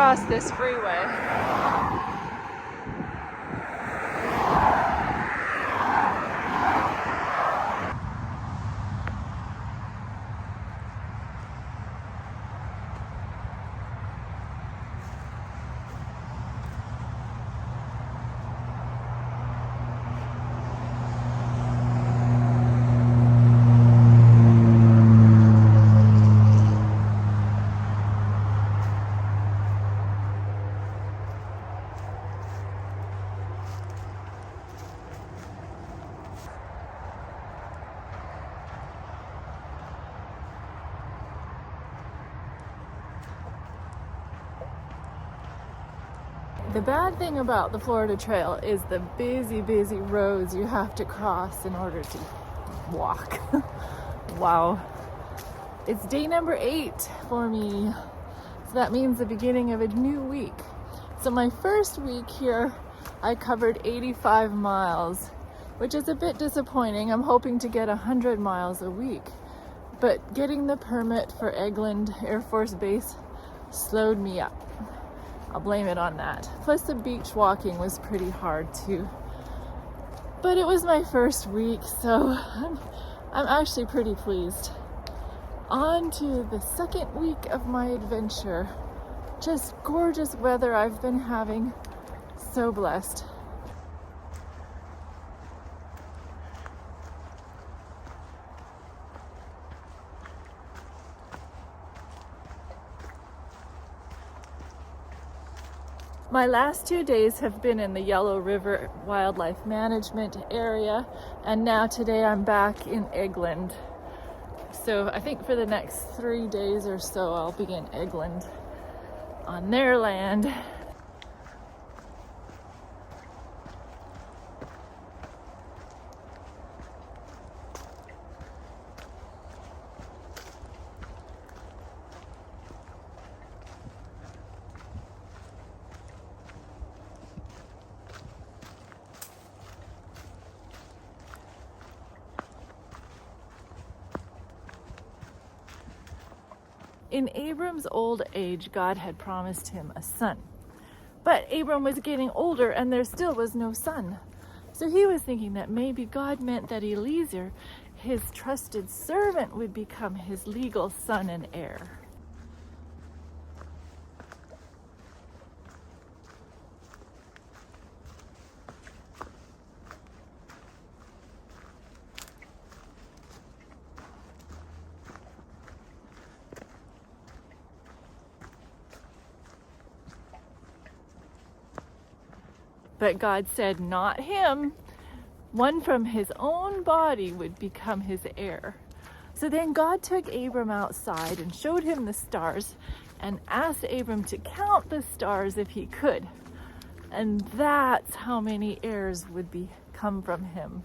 cross this freeway. The bad thing about the Florida Trail is the busy roads you have to cross in order to walk. Wow. It's day number 8 for me. So that means the beginning of a new week. So my first week here, I covered 85 miles, which is a bit disappointing. I'm hoping to get 100 miles a week. But getting the permit for Eglin Air Force Base slowed me up. I'll blame it on that. Plus the beach walking was pretty hard too. But it was my first week, so I'm actually pretty pleased. On to the second week of my adventure. Just gorgeous weather I've been having. So blessed. My last 2 days have been in the Yellow River Wildlife Management area, and now today I'm back in Eglin. So I think for the next 3 days or so I'll be in Eglin on their land. In Abram's old age, God had promised him a son. But Abram was getting older and there still was no son. So he was thinking that maybe God meant that Eliezer, his trusted servant, would become his legal son and heir. But God said, not him. One from his own body would become his heir. So then God took Abram outside and showed him the stars and asked Abram to count the stars if he could. And that's how many heirs would come from him.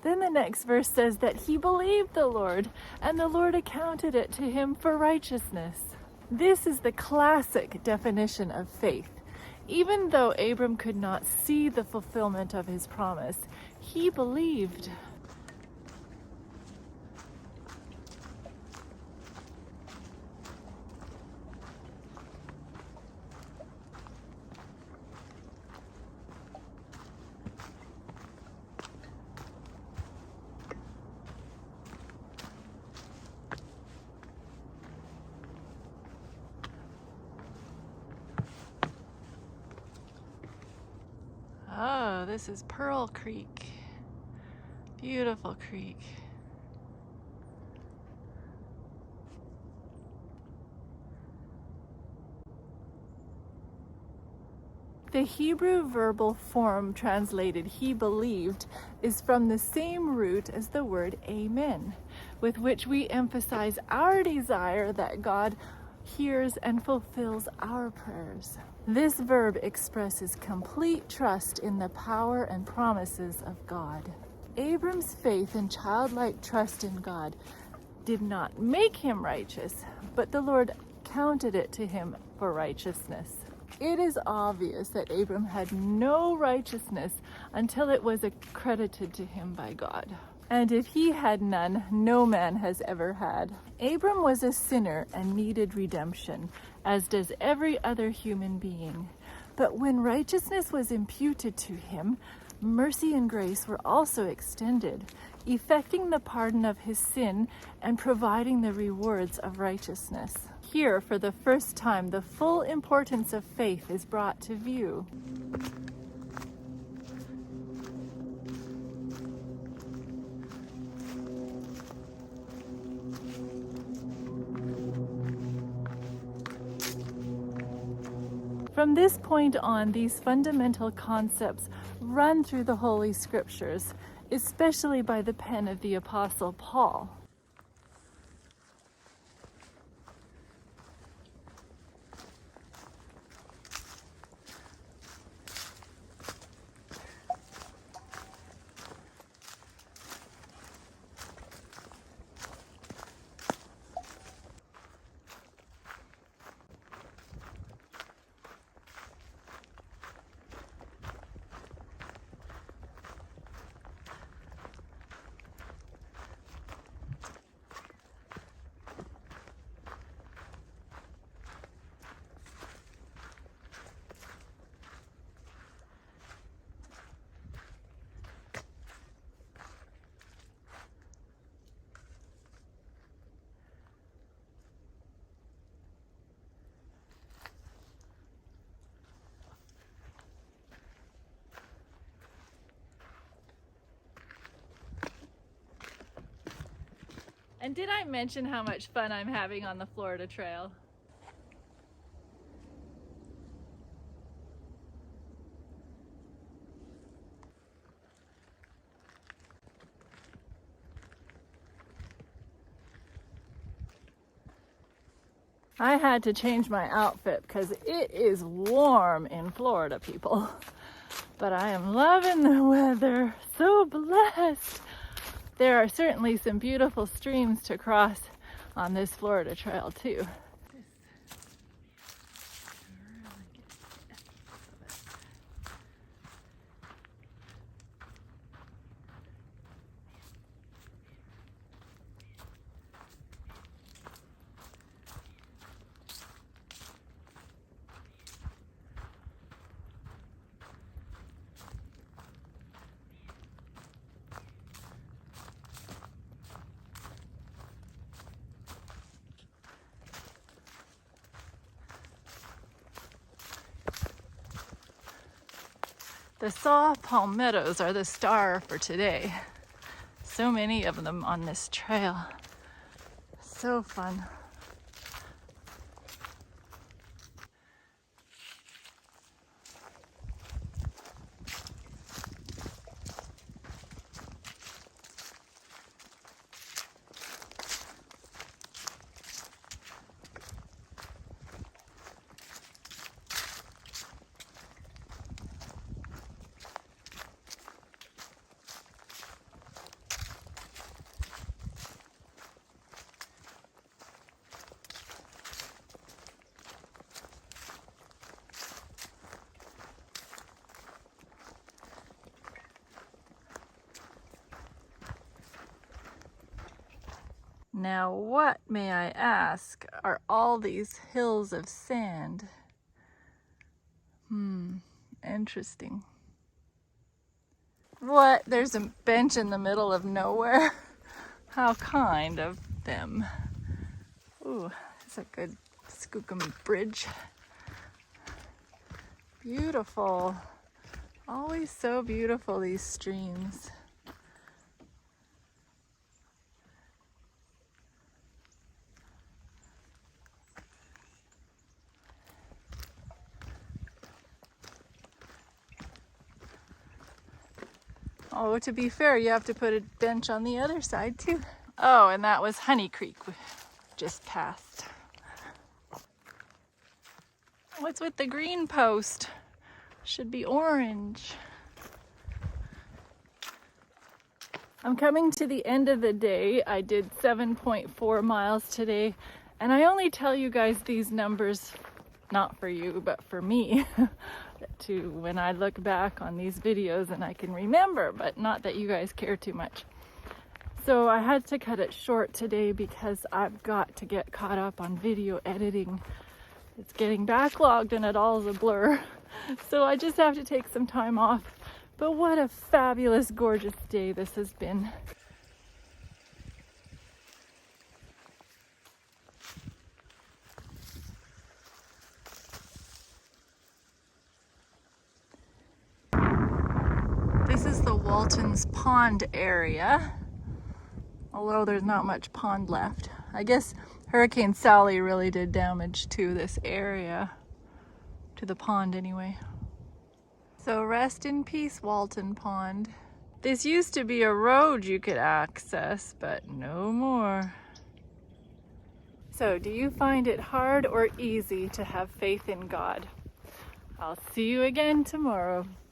Then the next verse says that he believed the Lord, and the Lord accounted it to him for righteousness. This is the classic definition of faith. Even though Abram could not see the fulfillment of his promise, he believed. Oh, this is Pearl Creek. Beautiful creek. The Hebrew verbal form translated "he believed" is from the same root as the word amen, with which we emphasize our desire that God hears and fulfills our prayers. This verb expresses complete trust in the power and promises of God. Abram's faith and childlike trust in God did not make him righteous, but the Lord counted it to him for righteousness. It is obvious that Abram had no righteousness until it was accredited to him by God. And if he had none, no man has ever had. Abram was a sinner and needed redemption, as does every other human being. But when righteousness was imputed to him, mercy and grace were also extended, effecting the pardon of his sin and providing the rewards of righteousness. Here, for the first time, the full importance of faith is brought to view. From this point on, these fundamental concepts run through the Holy Scriptures, especially by the pen of the Apostle Paul. And did I mention how much fun I'm having on the Florida Trail? I had to change my outfit because it is warm in Florida, people. But I am loving the weather. So blessed. There are certainly some beautiful streams to cross on this Florida Trail too. The saw palmettos are the star for today. So many of them on this trail. So fun. Now, what, may I ask, are all these hills of sand? Interesting. What? There's a bench in the middle of nowhere? How kind of them. Ooh, that's a good Skookum Bridge. Beautiful. Always so beautiful, these streams. Oh, to be fair, you have to put a bench on the other side too. Oh, and that was Honey Creek we just passed. What's with the green post? Should be orange. I'm coming to the end of the day. I did 7.4 miles today, and I only tell you guys these numbers, not for you, but for me, to when I look back on these videos and I can remember, but not that you guys care too much. So I had to cut it short today because I've got to get caught up on video editing. It's getting backlogged and it all is a blur. So I just have to take some time off. But what a fabulous, gorgeous day this has been. This is the Walton Pond area, although there's not much pond left. I guess Hurricane Sally really did damage to this area, to the pond anyway. So rest in peace, Walton Pond. This used to be a road you could access, but no more. So do you find it hard or easy to have faith in God? I'll see you again tomorrow.